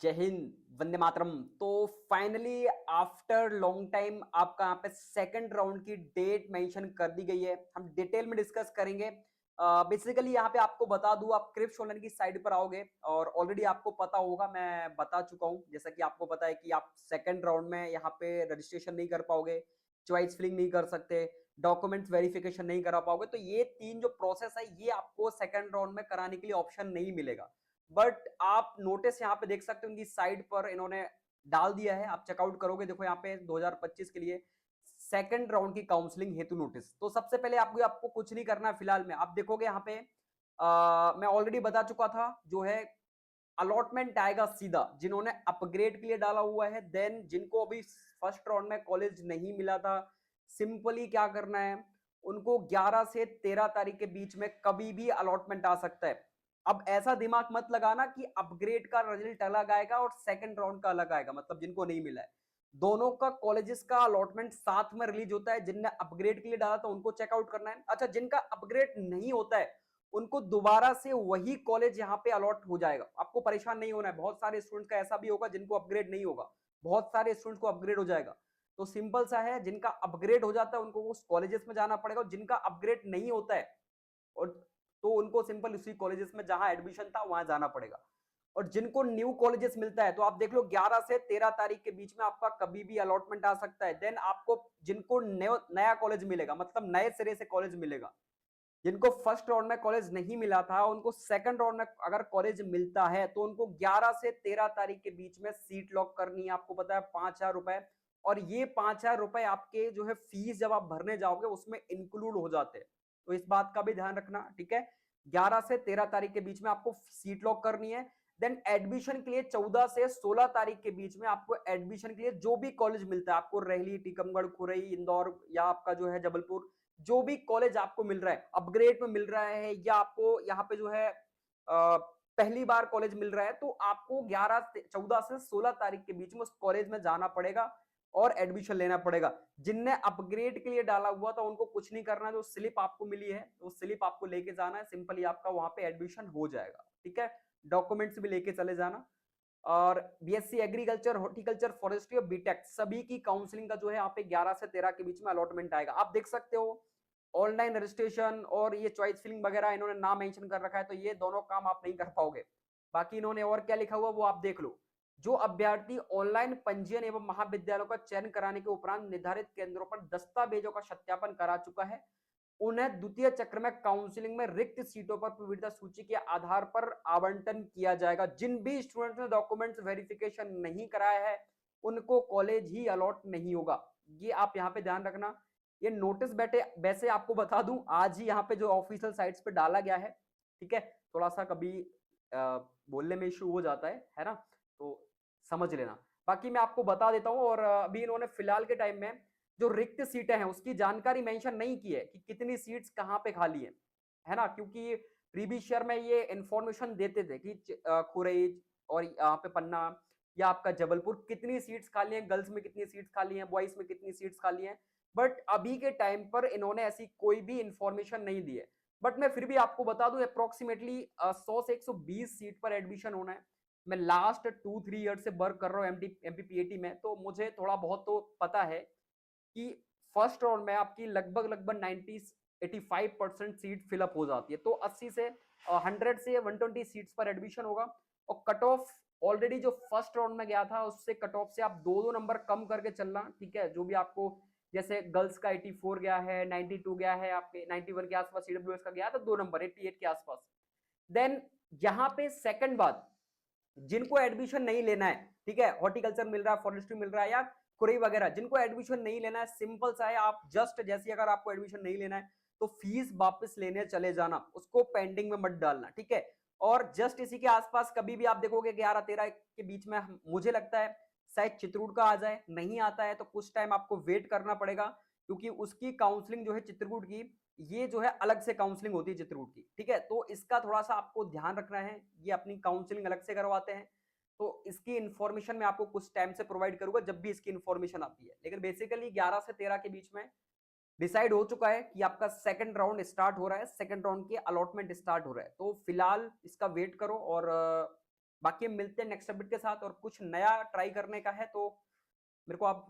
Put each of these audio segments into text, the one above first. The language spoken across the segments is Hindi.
जय हिंद, वंदे मातरम। तो फाइनली आफ्टर लॉन्ग टाइम आपका यहाँ पे सेकंड राउंड की डेट मेंशन कर दी गई है। हम डिटेल में डिस्कस करेंगे। बेसिकली यहाँ पे आपको बता दूं, आप क्रिप्स ऑनलाइन की साइट पर आओगे और ऑलरेडी आपको पता होगा, मैं बता चुका हूँ। जैसा कि आपको पता है कि आप सेकंड राउंड में यहाँ पे रजिस्ट्रेशन नहीं कर पाओगे, चॉइस फिलिंग नहीं कर सकते, डॉक्यूमेंट्स वेरिफिकेशन नहीं करा पाओगे। तो ये तीन जो प्रोसेस है ये आपको सेकंड राउंड में कराने के लिए ऑप्शन नहीं मिलेगा। बट आप नोटिस यहाँ पे देख सकते हो, उनकी साइट पर इन्होंने डाल दिया है। आप चेकआउट करोगे, देखो यहाँ पे 2025 के लिए सेकंड राउंड की काउंसलिंग हेतु नोटिस। तो सबसे पहले आपको कुछ नहीं करना है फिलहाल में। आप देखोगे यहाँ पे मैं ऑलरेडी बता चुका था, जो है अलॉटमेंट आएगा सीधा जिन्होंने अपग्रेड के लिए डाला हुआ है। देन जिनको अभी फर्स्ट राउंड में कॉलेज नहीं मिला था, सिंपली क्या करना है, उनको 11 से 13 तारीख के बीच में कभी भी अलॉटमेंट आ सकता है। अब ऐसा दिमाग मत लगाना कि अपग्रेड का रिजल्ट अलग आएगा और सेकंड राउंड का अलग आएगा, मतलब जिनको नहीं मिला है। दोनों का कॉलेजेस का अलॉटमेंट साथ में रिलीज होता है। जिनने अपग्रेड के लिए डाला था उनको चेकआउट करना है। अच्छा, जिनका अपग्रेड नहीं होता है उनको दोबारा से वही कॉलेज यहाँ पे अलॉट हो जाएगा। आपको परेशान नहीं होना है। बहुत सारे स्टूडेंट्स का ऐसा भी होगा जिनको अपग्रेड नहीं होगा, बहुत सारे स्टूडेंट्स को अपग्रेड हो जाएगा। तो सिंपल सा है, जिनका अपग्रेड हो जाता है उनको उस कॉलेजेस में जाना पड़ेगा, और जिनका अपग्रेड नहीं होता है और तो उनको सिंपल उसी कॉलेजेस में जहां एडमिशन था वहां जाना पड़ेगा। और जिनको न्यू कॉलेजेस मिलता है, तो आप देख लो 11 से 13 तारीख के बीच में आपका कभी भी अलॉटमेंट आ सकता है। देन आपको जिनको नया कॉलेज मिलेगा, मतलब नए सिरे से कॉलेज मिलेगा, जिनको फर्स्ट राउंड में कॉलेज नहीं मिला था उनको सेकंड राउंड में अगर कॉलेज मिलता है तो उनको 11 से 13 तारीख के बीच में सीट लॉक करनी है। आपको पता है 5,000 रुपए, और ये 5,000 रुपए आपके जो है फीस जब आप भरने जाओगे उसमें इंक्लूड हो जाते हैं। तो इस बात का भी ध्यान रखना, ठीक है। 11 से 13 तारीख के बीच में आपको सीट लॉक करनी है। देन एडमिशन के लिए 14 से 16 तारीख के बीच में आपको एडमिशन के लिए जो भी कॉलेज मिलता है, आपको रेहली, टीकमगढ़, खुरई, इंदौर या आपका जो है जबलपुर, जो भी कॉलेज आपको मिल रहा है, अपग्रेड में मिल रहा है या आपको यहाँ पे जो है पहली बार कॉलेज मिल रहा है, तो आपको 14 से 16 तारीख के बीच में उस कॉलेज में जाना पड़ेगा और एडमिशन लेना पड़ेगा। जिनने अपग्रेड के लिए डाला हुआ था उनको कुछ नहीं करना। जो स्लिप आपको मिली है वो स्लिप आपको लेके जाना है, सिंपली आपका वहां पे एडमिशन हो जाएगा, ठीक है। डॉक्यूमेंट्स भी लेके चले जाना। और बीएससी एग्रीकल्चर, हॉर्टिकल्चर, फॉरेस्ट्री और बीटेक सभी की काउंसलिंग का जो है यहाँ पे 11 से 13 के बीच में अलॉटमेंट आएगा। आप देख सकते हो ऑनलाइन रजिस्ट्रेशन और ये चॉइस फिलिंग वगैरह इन्होंने नाम मेंशन कर रखा है, तो ये दोनों काम आप नहीं कर पाओगे। बाकी इन्होंने और क्या लिखा हुआ वो आप देख लो। जो अभ्यर्थी ऑनलाइन पंजीयन एवं महाविद्यालयों का चयन कराने के उपरांत निर्धारित केंद्रों पर दस्तावेजों का सत्यापन करा चुका है, उन्हें द्वितीय चक्र में काउंसलिंग में रिक्त सीटों पर प्रविष्ट सूची के आधार पर आवंटन किया जाएगा। जिन भी स्टूडेंट्स ने डॉक्यूमेंट्स वेरिफिकेशन नहीं कराया है उनको कॉलेज ही अलॉट नहीं होगा। ये आप यहाँ पे ध्यान रखना। ये नोटिस बैठे वैसे आपको बता दूं, आज ही यहाँ पे जो ऑफिशियल साइट्स पे डाला गया है, ठीक है। थोड़ा सा कभी बोलने में इशू हो जाता है ना, तो समझ लेना। बाकी मैं आपको बता देता हूँ। और अभी इन्होंने फिलहाल के टाइम में जो रिक्त सीटें हैं उसकी जानकारी मेंशन नहीं की है कि कितनी सीट्स कहाँ पे खाली है ना, क्योंकि प्रीवियस ईयर में ये इंफॉर्मेशन देते थे कि खुरई और यहाँ पे पन्ना या आपका जबलपुर कितनी सीट्स खाली हैं, गर्ल्स में कितनी सीट्स खाली हैं, बॉयज में कितनी सीट्स खाली हैं। बट अभी के टाइम पर इन्होंने ऐसी कोई भी इंफॉर्मेशन नहीं दी है। बट मैं फिर भी आपको बता दूं, अप्रोक्सीमेटली 100 से 120 सीट पर एडमिशन होना है। मैं लास्ट 2-3 ईयर से वर्क कर रहा हूँ एमपीपीएटी में, तो मुझे थोड़ा बहुत तो पता है कि फर्स्ट राउंड में आपकी लगभग 85% सीट फिलअप हो जाती है। तो 80 से 100 से 120 सीट्स पर एडमिशन होगा। और कट ऑफ ऑलरेडी जो फर्स्ट राउंड में गया था उससे कट ऑफ से आप 2-2 नंबर कम करके चलना, ठीक है। जो भी आपको, जैसे गर्ल्स का 84 गया है, 92 गया है, आपके 91 के आसपास सीडब्ल्यूएस का गया तो 2 नंबर 88 के आसपास। देन यहाँ पे सेकंड बात, जिनको एडमिशन नहीं लेना है, ठीक है, हॉर्टिकल्चर मिल रहा है, फॉरेस्ट्री मिल रहा है या कुरई वगैरह, जिनको एडमिशन नहीं लेना है, सिंपल सा है, आप जस्ट जैसे अगर आपको एडमिशन नहीं लेना है तो फीस वापस लेने चले जाना, उसको पेंडिंग में मत डालना, ठीक है। और जस्ट इसी के आसपास कभी भी आप देखोगे 11-13 के बीच में, मुझे लगता है शायद चित्रकूट का आ जाए, नहीं आता है तो कुछ टाइम आपको वेट करना पड़ेगा, क्योंकि उसकी काउंसलिंग जो है चित्रकूट की, ये जो है अलग से काउंसलिंग होती है चित्रकूट की, ठीक है। तो इसका थोड़ा सा आपको ध्यान रखना है, ये अपनी काउंसलिंग अलग से करवाते हैं। तो इसकी इंफॉर्मेशन मैं आपको कुछ टाइम से प्रोवाइड करूंगा जब भी इसकी इंफॉर्मेशन आती है। लेकिन बेसिकली 11 से 13 के बीच में डिसाइड हो चुका है कि आपका सेकंड राउंड स्टार्ट हो रहा है, सेकंड राउंड की अलॉटमेंट स्टार्ट हो रहा है। तो फिलहाल इसका वेट करो और बाकी हम मिलते हैं नेक्स्ट अपडेट के साथ, और कुछ नया ट्राई करने का है तो मेरे को आप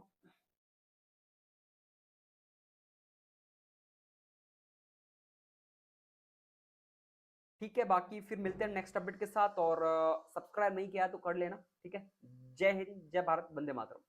ठीक है। बाकी फिर मिलते हैं नेक्स्ट अपडेट के साथ, और सब्सक्राइब नहीं किया तो कर लेना, ठीक है। जय हिंद, जय भारत, वंदे मातरम।